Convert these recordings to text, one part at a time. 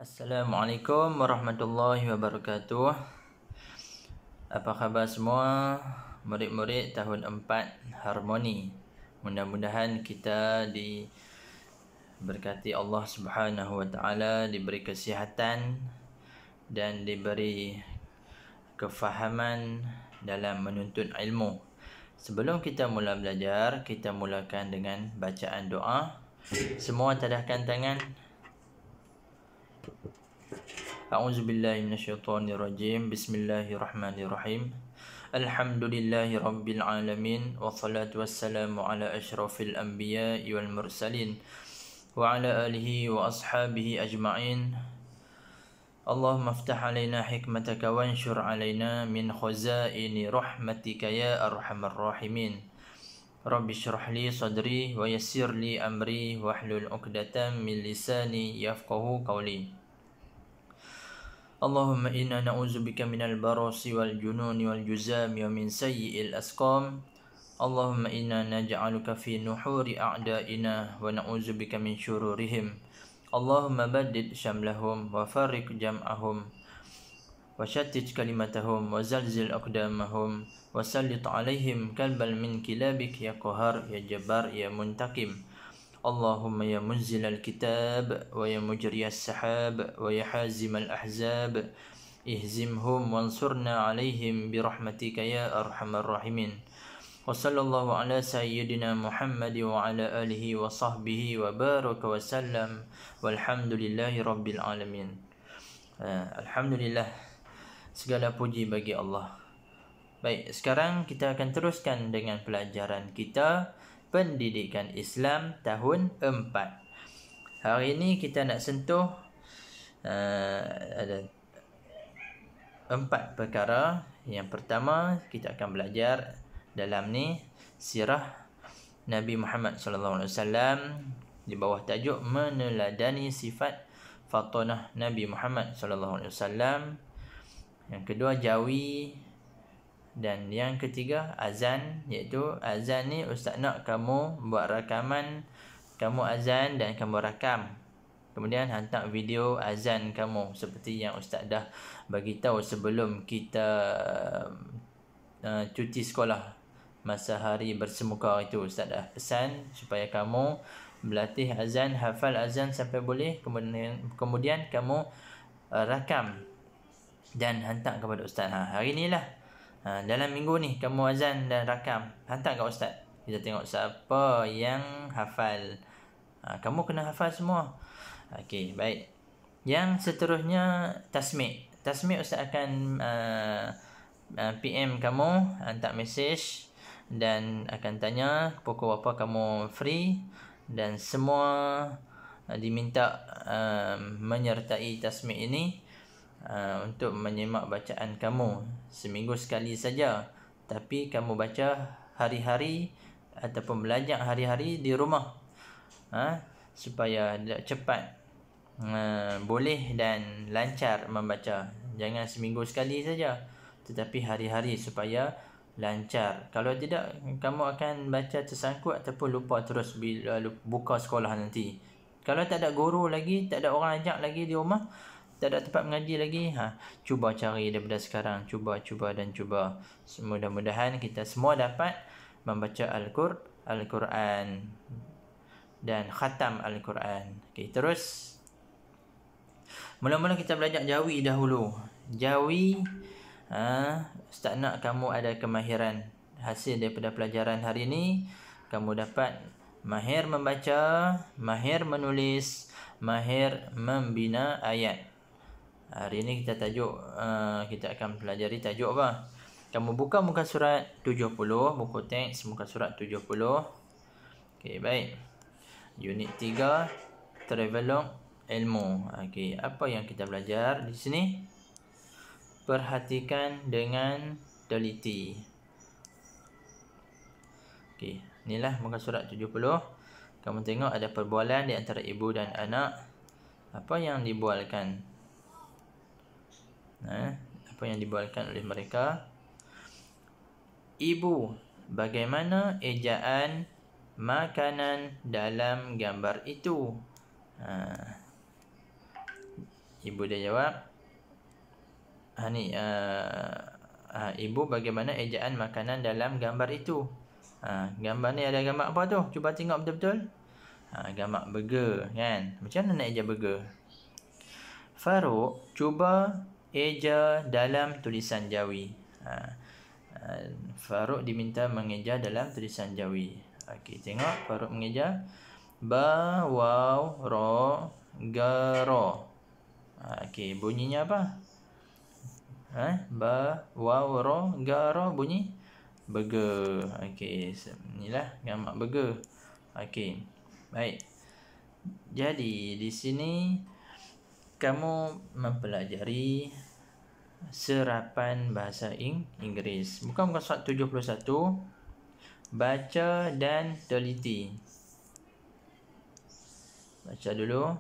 Assalamualaikum warahmatullahi wabarakatuh. Apa khabar semua murid-murid tahun 4 Harmoni? Mudah-mudahan kita diberkati Allah Subhanahu wa taala, diberi kesihatan dan diberi kefahaman dalam menuntut ilmu. Sebelum kita mula belajar, kita mulakan dengan bacaan doa. Semua tadahkan tangan. A'udzubillahi minasyaitonirrajim. Bismillahirrahmanirrahim. Alhamdulillahi rabbil alamin, wassalatu wassalamu ala asyrafil anbiya'i wal mursalin wa ala alihi wa ashabihi ajma'in. Allahumma aftah alaina hikmataka wanshur alaina min khazaini rahmatika ya arhamar rahimin. Rabbi syrah li sadri wa yassir li amri wahlul 'uqdatam min lisani yafqahu qawli. Allahumma inna na'udzubika minal barasi wal jununi wal juzami wa min sayyi'il asqam. Allahumma inna naj'aluka fi nuhuri a'da'ina wa na'udzubika min syururihim. Allahumma baddid syamlahum wa farriq jam'ahum wa shattit kalimatahum wa zalzil aqdamahum wa sallit alaihim kalbal min kilabik ya qahar ya jabbar ya muntaqim. Allahumma ya munzilal kitab wa ya mujriyas sahab wa ya hazimal ahzab, ihzimhum wansurna alaihim birahmatika ya arhamar rahimin. Wa sallallahu ala sayyidina Muhammad wa ala alihi wa sahbihi wa baraka wa sallam walhamdulillahi rabbil alamin. Alhamdulillah, segala puji bagi Allah. Baik, sekarang kita akan teruskan dengan pelajaran kita Pendidikan Islam tahun 4. Hari ini kita nak sentuh ada 4 perkara. Yang pertama, kita akan belajar dalam ni sirah Nabi Muhammad sallallahu alaihi wasallam di bawah tajuk meneladani sifat Fatanah Nabi Muhammad sallallahu alaihi wasallam. Yang kedua, jawi. Dan yang ketiga, azan, iaitu azan ni ustaz nak kamu buat rakaman, kamu azan dan kamu rakam. Kemudian hantar video azan kamu seperti yang ustaz dah bagi tahu sebelum kita cuti sekolah. Masa hari bersemuka itu ustaz dah pesan supaya kamu berlatih azan, hafal azan sampai boleh, kemudian kamu rakam dan hantar kepada ustaz. Hari inilah dalam minggu ni kamu azan dan rakam, hantar kat ustaz. Kita tengok siapa yang hafal. Kamu kena hafal semua. Okey, baik. Yang seterusnya tasmi'. Tasmi' ustaz akan PM kamu, hantar mesej dan akan tanya pukul berapa kamu free, dan semua diminta menyertai tasmi' ini untuk menyimak bacaan kamu seminggu sekali saja, tapi kamu baca hari-hari ataupun belajar hari-hari di rumah, supaya cepat boleh dan lancar membaca. Jangan seminggu sekali saja, tetapi hari-hari supaya lancar. Kalau tidak, kamu akan baca tersangkut ataupun lupa terus bila buka sekolah nanti. Kalau tak ada guru lagi, tak ada orang ajak lagi di rumah, tak ada tempat mengaji lagi, cuba cari daripada sekarang. Cuba dan cuba. Mudah-mudahan kita semua dapat membaca Al-Quran dan khatam Al-Quran. Okey, terus. Mula-mula kita belajar jawi dahulu. Jawi, ustaz nak kamu ada kemahiran. Hasil daripada pelajaran hari ini, kamu dapat mahir membaca, mahir menulis, mahir membina ayat. Hari ini kita akan pelajari tajuk apa? Kamu buka muka surat 70, buku teks muka surat 70. Okey, baik. Unit 3, Travelog Ilmu. Okey, apa yang kita belajar di sini? Perhatikan dengan teliti. Okey, inilah muka surat 70. Kamu tengok ada perbualan di antara ibu dan anak. Apa yang dibualkan? Apa yang dibualkan oleh mereka? Ibu, bagaimana ejaan makanan dalam gambar itu? Ibu dia jawab, ibu bagaimana ejaan makanan dalam gambar itu? Gambar ni ada gambar apa tu? Cuba tengok betul-betul. Gambar burger kan. Macam mana nak eja burger? Farouk cuba eja dalam tulisan Jawi. Farouk diminta mengeja dalam tulisan Jawi. Okey, tengok Farouk mengeja ba waw ro ga ro. Okey, bunyinya apa? Ba waw ro ga ro bunyi burger. Okey, inilah gambar burger. Okey. Baik. Jadi di sini kamu mempelajari serapan bahasa Inggeris. Bukan surat 71. Baca dan teliti. Baca dulu.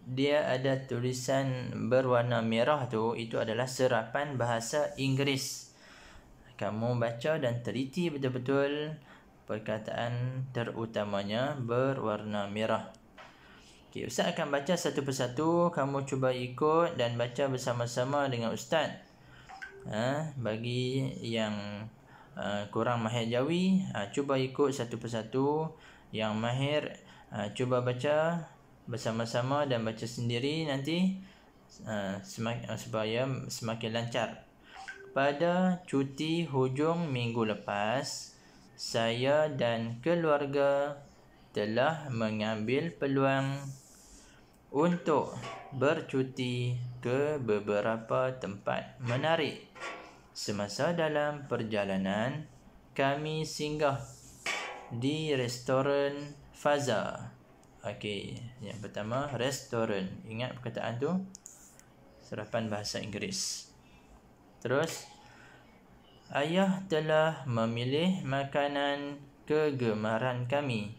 Dia ada tulisan berwarna merah tu, itu adalah serapan bahasa Inggeris. Kamu baca dan teliti betul-betul perkataan terutamanya berwarna merah. Okey, Ustaz akan baca satu persatu. Kamu cuba ikut dan baca bersama-sama dengan Ustaz. Bagi yang kurang mahir Jawi, cuba ikut satu persatu. Yang mahir, cuba baca bersama-sama dan baca sendiri nanti, supaya semakin lancar. Pada cuti hujung minggu lepas, saya dan keluarga telah mengambil peluang untuk bercuti ke beberapa tempat menarik. Semasa dalam perjalanan, kami singgah di restoran Faza. Okey, yang pertama restoran. Ingat perkataan tu? Serapan bahasa Inggeris. Terus, ayah telah memilih makanan kegemaran kami.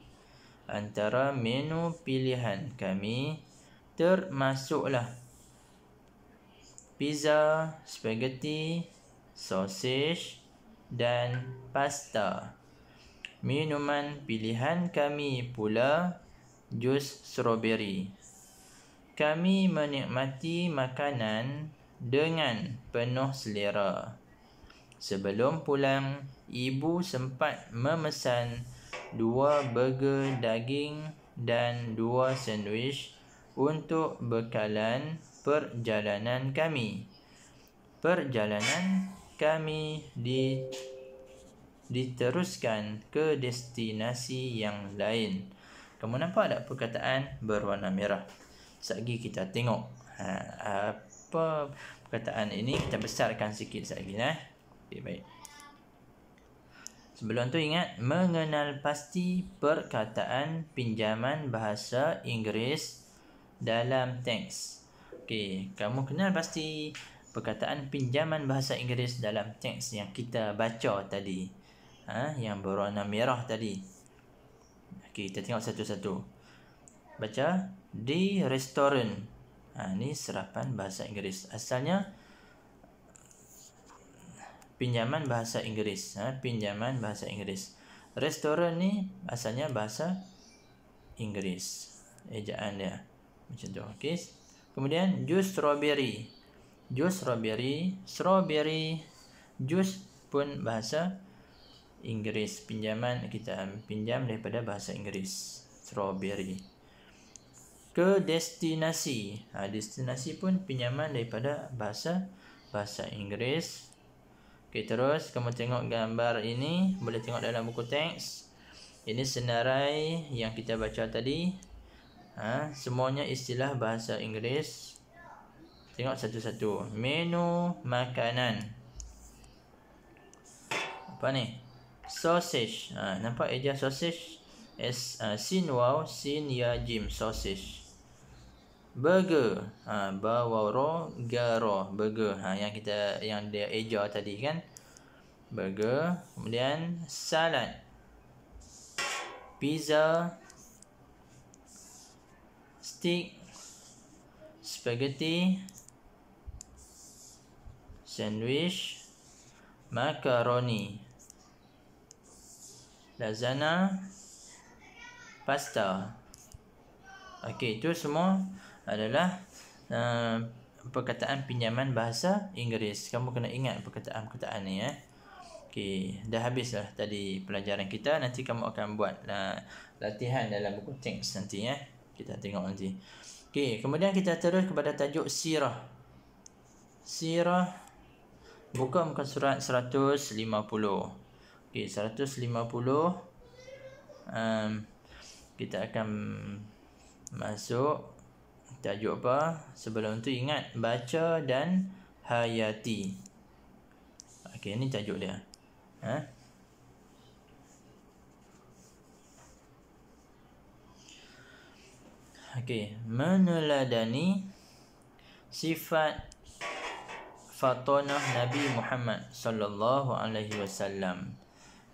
Antara menu pilihan kami termasuklah pizza, spaghetti, sausage dan pasta. Minuman pilihan kami pula jus strawberry. Kami menikmati makanan dengan penuh selera. Sebelum pulang, ibu sempat memesan 2 burger daging dan 2 sandwich untuk bekalan perjalanan kami. Perjalanan kami diteruskan ke destinasi yang lain. Kamu nampak tak perkataan berwarna merah? Sekejap kita tengok apa perkataan ini. Kita besarkan sikit sekejap lagi. Okay, baik. Sebelum tu ingat mengenal pasti perkataan pinjaman bahasa Inggeris dalam teks. Okey, kamu kenal pasti perkataan pinjaman bahasa Inggeris dalam teks yang kita baca tadi. Yang berwarna merah tadi. Okey, kita tengok satu-satu. Baca di restoran. Ni serapan bahasa Inggeris. Asalnya pinjaman bahasa Inggeris. Pinjaman bahasa Inggeris. Restoran ni asalnya bahasa Inggeris. Ejaan dia macam tu. Okey. Kemudian jus strawberry. Jus strawberry. Strawberry jus pun bahasa Inggeris. Pinjaman, kita pinjam daripada bahasa Inggeris. Strawberry. Ke destinasi. Destinasi pun pinjaman daripada bahasa Inggeris. Okey, terus kamu tengok gambar ini. Boleh tengok dalam buku teks. Ini senarai yang kita baca tadi. Semuanya istilah bahasa Inggeris. Tengok satu-satu. Menu makanan. Apa ni? Sausage. Nampak eja sausage? Sin waw, sin ya jim. Sausage. Burger. Ba waw ro ga ro. Burger. Yang dia eja tadi kan? Burger. Kemudian salad. Pizza. Steak. Spaghetti. Sandwich. Macaroni. Lasagna. Pasta. Okey, itu semua adalah perkataan pinjaman bahasa Inggeris. Kamu kena ingat perkataan-perkataan ni ya. Okey, dah habislah tadi pelajaran kita. Nanti kamu akan buat latihan dalam buku teks nanti ya. Kita tengok nanti. Okey, kemudian kita terus kepada tajuk sirah. Sirah buka muka surat 150. Okey, 150. Kita akan masuk tajuk apa? Sebelum tu ingat baca dan hayati. Okey, ini tajuk dia. Okey, meneladani sifat Fatonah Nabi Muhammad sallallahu alaihi wasallam.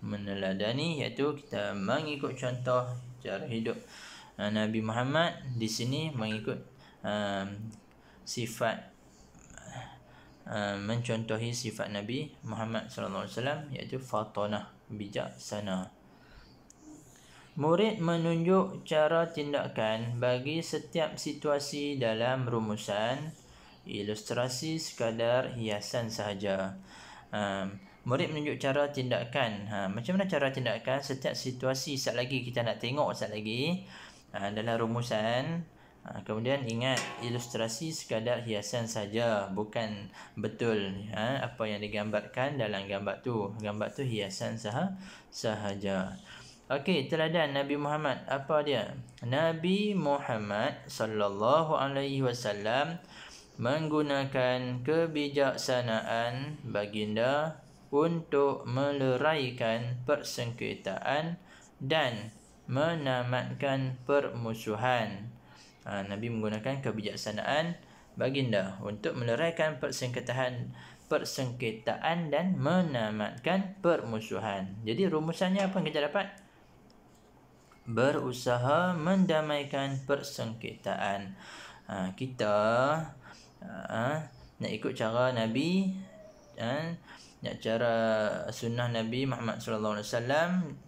Meneladani iaitu kita mengikut contoh cara hidup Nabi Muhammad. Di sini mengikut sifat mencontohi sifat Nabi Muhammad sallallahu alaihi wasallam iaitu Fatonah, bijaksana. Murid menunjuk cara tindakan bagi setiap situasi dalam rumusan. Ilustrasi sekadar hiasan sahaja. Murid menunjuk cara tindakan. Macam mana cara tindakan setiap situasi? Sekejap lagi kita nak tengok sekejap lagi dalam rumusan. Kemudian ingat ilustrasi sekadar hiasan saja, bukan betul apa yang digambarkan dalam gambar tu. Gambar tu hiasan sahaja. Okey, teladan Nabi Muhammad apa dia? Nabi Muhammad sallallahu alaihi wasallam menggunakan kebijaksanaan baginda untuk meleraikan persengketaan dan menamatkan permusuhan. Nabi menggunakan kebijaksanaan baginda untuk meleraikan persengketaan dan menamatkan permusuhan. Jadi rumusannya apa yang kita dapat? Berusaha mendamaikan persengketaan. Kita nak ikut cara Nabi, nak cara sunnah Nabi Muhammad sallallahu alaihi wasallam.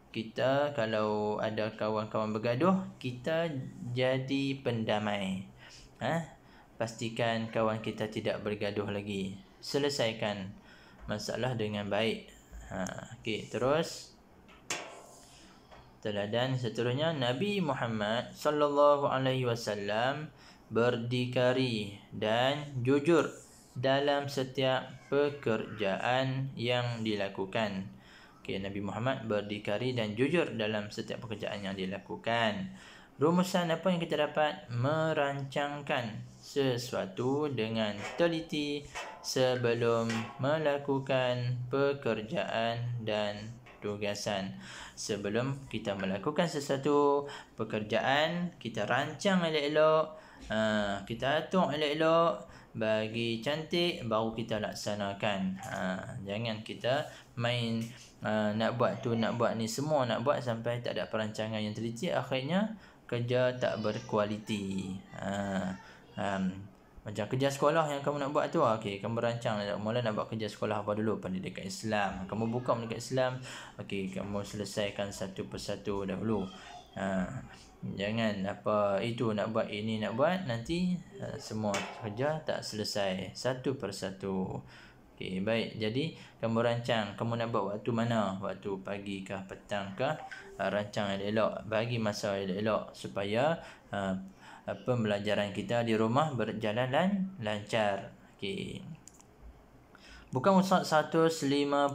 Kita kalau ada kawan-kawan bergaduh, kita jadi pendamai. Pastikan kawan kita tidak bergaduh lagi. Selesaikan masalah dengan baik. Okey, terus teladan seterusnya, Nabi Muhammad sallallahu alaihi wasallam berdikari dan jujur dalam setiap pekerjaan yang dilakukan. Okey, Nabi Muhammad berdikari dan jujur dalam setiap pekerjaan yang dilakukan. Rumusan apa yang kita dapat? Merancangkan sesuatu dengan teliti sebelum melakukan pekerjaan dan tugasan. Sebelum kita melakukan sesuatu pekerjaan, kita rancang elok-elok, kita atur elok-elok, bagi cantik, baru kita laksanakan. Jangan kita main nak buat tu, nak buat ni, semua nak buat sampai tak ada perancangan yang teliti, akhirnya kerja tak berkualiti. Macam kerja sekolah yang kamu nak buat tu, okey, kamu rancang mula nak buat kerja sekolah apa dulu? Pendidikan Islam. Kamu buka pendidikan Islam, okey, kamu selesaikan satu persatu dahulu. Jangan apa itu nak buat, ini nak buat, nanti semua kerja tak selesai satu persatu. Okey, baik. Jadi kamu rancang, kamu nak buat waktu mana? Waktu pagi kah, petang kah? Rancang elok-elok, bagi masa elok-elok supaya pembelajaran kita di rumah berjalan lancar. Okey. Buka mushaf 151.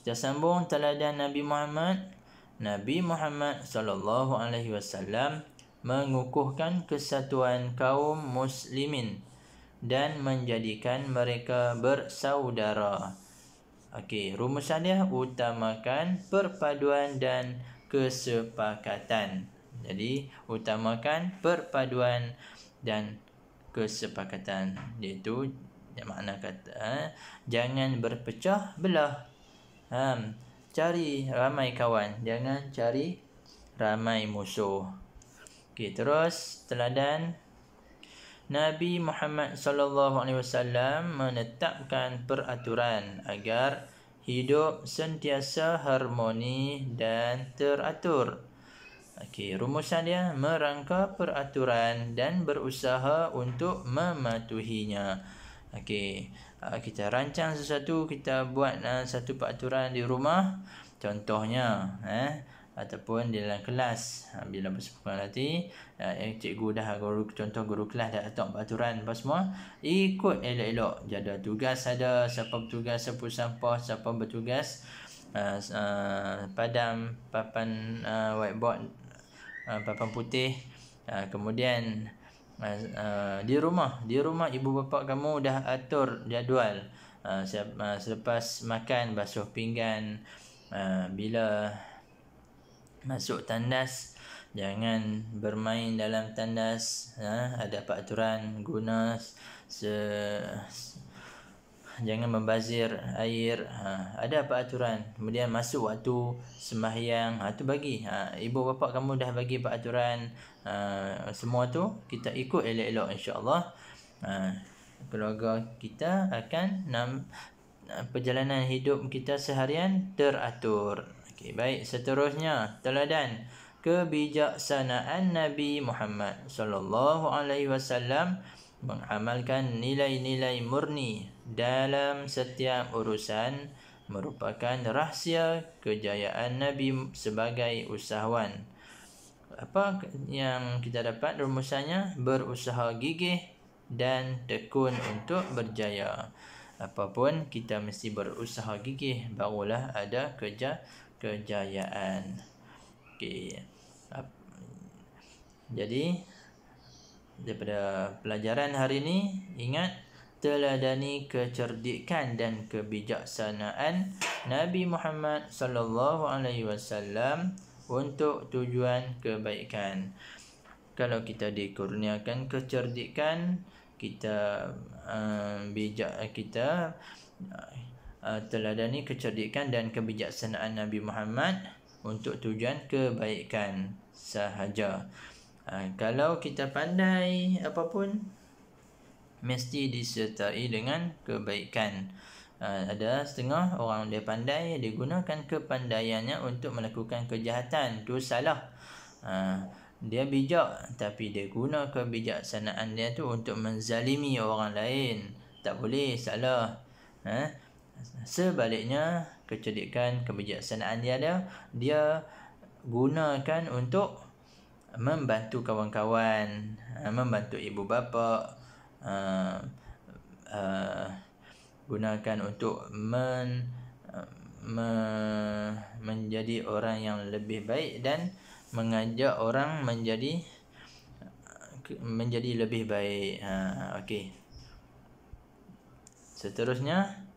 Kita sambung teladan Nabi Muhammad. Nabi Muhammad sallallahu alaihi wasallam mengukuhkan kesatuan kaum muslimin dan menjadikan mereka bersaudara. Okey, rumusan dia utamakan perpaduan dan kesepakatan. Jadi utamakan perpaduan dan kesepakatan, iaitu makna kata jangan berpecah belah. Cari ramai kawan, jangan cari ramai musuh. Okey, terus teladan Nabi Muhammad sallallahu alaihi wasallam menetapkan peraturan agar hidup sentiasa harmoni dan teratur. Okey, rumusan dia merangka peraturan dan berusaha untuk mematuhinya. Okey, kita rancang sesuatu, kita buat satu peraturan di rumah. Contohnya, ataupun di dalam kelas, bila bersekolah nanti, cikgu dah, guru kelas dah letak peraturan apa semua, ikut elok-elok. Jadual tugas ada, siapa bertugas sapu sampah, siapa bertugas padam papan whiteboard, papan putih. Kemudian di rumah ibu bapa kamu dah atur jadual, selepas makan basuh pinggan, bila masuk tandas jangan bermain dalam tandas, ada peraturan guna jangan membazir air, ada peraturan. Kemudian masuk waktu sembahyang, tu bagi ibu bapa kamu dah bagi peraturan, semua tu kita ikut elok-elok, insya-Allah keluarga kita akan perjalanan hidup kita seharian teratur. Okey, baik, seterusnya teladan kebijaksanaan Nabi Muhammad sallallahu alaihi wasallam mengamalkan nilai-nilai murni dalam setiap urusan merupakan rahsia kejayaan Nabi sebagai usahawan. Apa yang kita dapat rumusannya? Berusaha gigih dan tekun untuk berjaya. Apapun kita mesti berusaha gigih, barulah ada kejayaan. Okey. Jadi daripada pelajaran hari ini, ingat, teladani kecerdikan dan kebijaksanaan Nabi Muhammad sallallahu alaihi wasallam untuk tujuan kebaikan. Kalau kita dikurniakan kecerdikan, kita teladani kecerdikan dan kebijaksanaan Nabi Muhammad untuk tujuan kebaikan sahaja. Kalau kita pandai apapun, mesti disertai dengan kebaikan. Ada setengah orang dia pandai, dia gunakan kepandaiannya untuk melakukan kejahatan, tu salah. Dia bijak tapi dia guna kebijaksanaan dia tu untuk menzalimi orang lain, tak boleh, salah. Sebaliknya, kecerdikan, kebijaksanaan dia gunakan untuk membantu kawan-kawan, membantu ibu bapa, gunakan untuk menjadi orang yang lebih baik dan mengajak orang menjadi lebih baik. Okey. Seterusnya,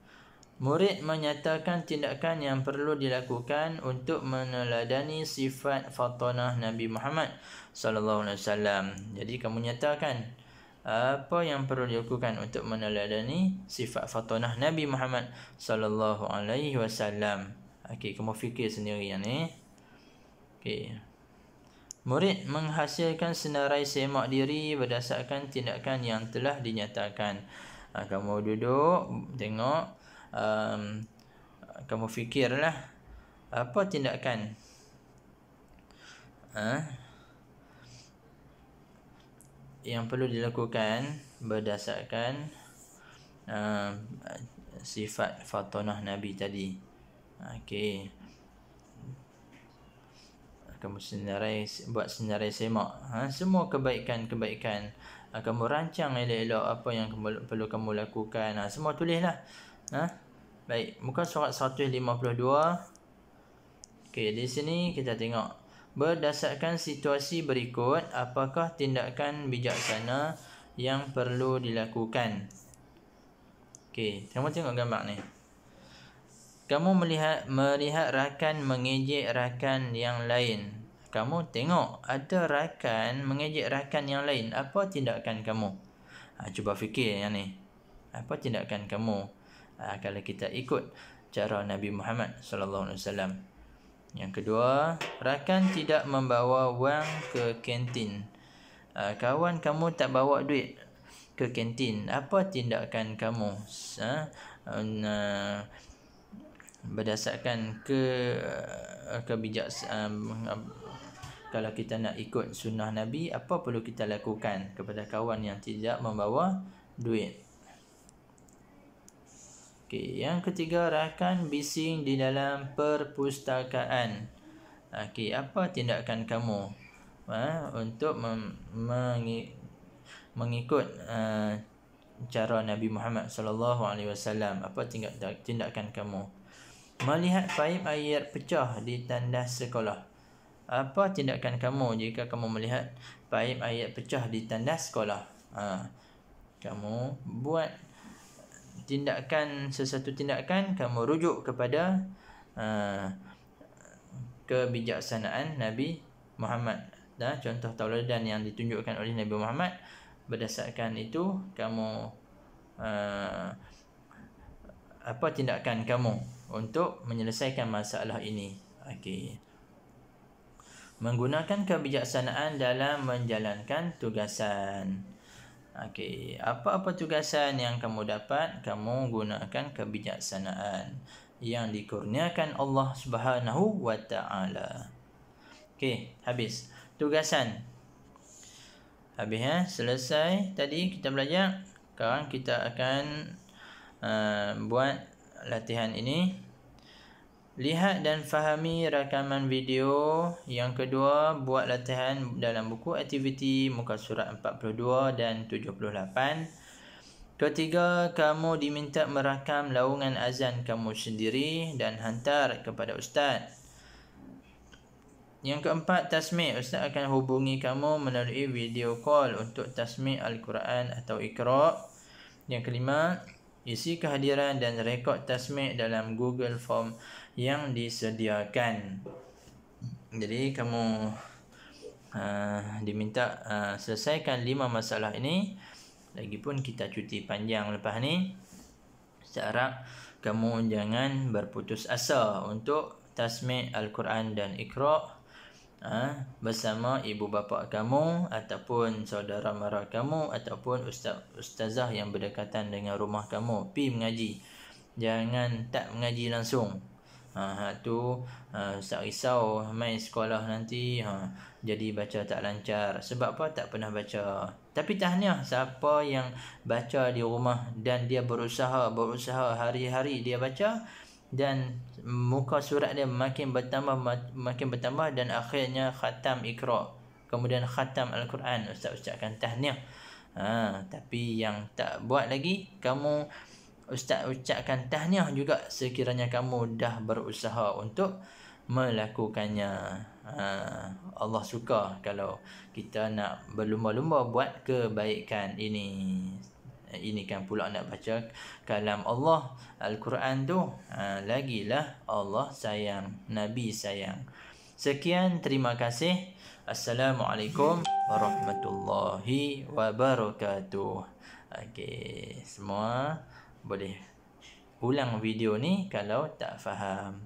murid menyatakan tindakan yang perlu dilakukan untuk meneladani sifat fatonah Nabi Muhammad sallallahu alaihi wasallam. Jadi kamu nyatakan apa yang perlu dilakukan untuk meneladani sifat fatonah Nabi Muhammad sallallahu alaihi wasallam. Okey, kamu fikir sendiri yang ni. Okey. Murid menghasilkan senarai semak diri berdasarkan tindakan yang telah dinyatakan. Kamu duduk, tengok, kamu fikirlah apa tindakan yang perlu dilakukan berdasarkan sifat fatonah Nabi tadi. Okey, kamu buat senarai semak, semua kebaikan-kebaikan, kamu rancang elok-elok apa yang perlu kamu lakukan, semua tulislah. Baik, muka surat 152. Okey, di sini kita tengok, berdasarkan situasi berikut, apakah tindakan bijaksana yang perlu dilakukan? Okey, kamu tengok gambar ni. Kamu melihat rakan mengejek rakan yang lain. Kamu tengok ada rakan mengejek rakan yang lain. Apa tindakan kamu? Cuba fikir yang ni. Apa tindakan kamu? Kalau kita ikut cara Nabi Muhammad sallallahu alaihi wasallam. Yang kedua, rakan tidak membawa wang ke kantin. Kawan kamu tak bawa duit ke kantin. Apa tindakan kamu? Berdasarkan Kalau kita nak ikut sunnah Nabi, apa perlu kita lakukan kepada kawan yang tidak membawa duit? Okey, yang ketiga, rakan bising di dalam perpustakaan. Okey, apa tindakan kamu untuk mengikut cara Nabi Muhammad sallallahu alaihi wasallam? Apa tindakan kamu? Melihat paip air pecah di tandas sekolah. Apa tindakan kamu jika kamu melihat paip air pecah di tandas sekolah? Kamu buat sesuatu tindakan, kamu rujuk kepada kebijaksanaan Nabi Muhammad. Contoh tauladan yang ditunjukkan oleh Nabi Muhammad. Berdasarkan itu, kamu apa tindakan kamu untuk menyelesaikan masalah ini? Okey. Menggunakan kebijaksanaan dalam menjalankan tugasan. Okey, apa-apa tugasan yang kamu dapat, kamu gunakan kebijaksanaan yang dikurniakan Allah Subhanahu wa taala. Okey, habis tugasan. Habis selesai tadi kita belajar. Sekarang kita akan buat latihan ini. Lihat dan fahami rakaman video. Yang kedua, buat latihan dalam buku aktiviti muka surat 42 dan 78. Ketiga, kamu diminta merakam laungan azan kamu sendiri dan hantar kepada ustaz. Yang keempat, tasmi'. Ustaz akan hubungi kamu melalui video call untuk tasmi' Al-Quran atau Iqra'. Yang kelima, isi kehadiran dan rekod tasmi' dalam Google Form yang disediakan. Jadi kamu diminta selesaikan 5 masalah ini. Lagipun kita cuti panjang lepas ni. Saya harap kamu jangan berputus asa untuk tasmi' Al-Quran dan Iqra' bersama ibu bapa kamu ataupun saudara mara kamu ataupun ustazah yang berdekatan dengan rumah kamu. Pi mengaji. Jangan tak mengaji langsung. Ustaz risau main sekolah nanti jadi baca tak lancar. Sebab apa? Tak pernah baca. Tapi tahniah siapa yang baca di rumah dan dia berusaha hari-hari dia baca dan muka surat dia makin bertambah dan akhirnya khatam Iqra', kemudian khatam Al-Quran. Ustaz ucapkan tahniah. Tapi yang tak buat lagi, kamu Ustaz ucapkan tahniah juga sekiranya kamu dah berusaha untuk melakukannya. Allah suka kalau kita nak berlumba-lumba buat kebaikan ini. Ini kan pula nak baca kalam Allah, Al-Quran tu. Lagilah Allah sayang, Nabi sayang. Sekian, terima kasih. Assalamualaikum warahmatullahi wabarakatuh. Okey, semua boleh ulang video ni kalau tak faham.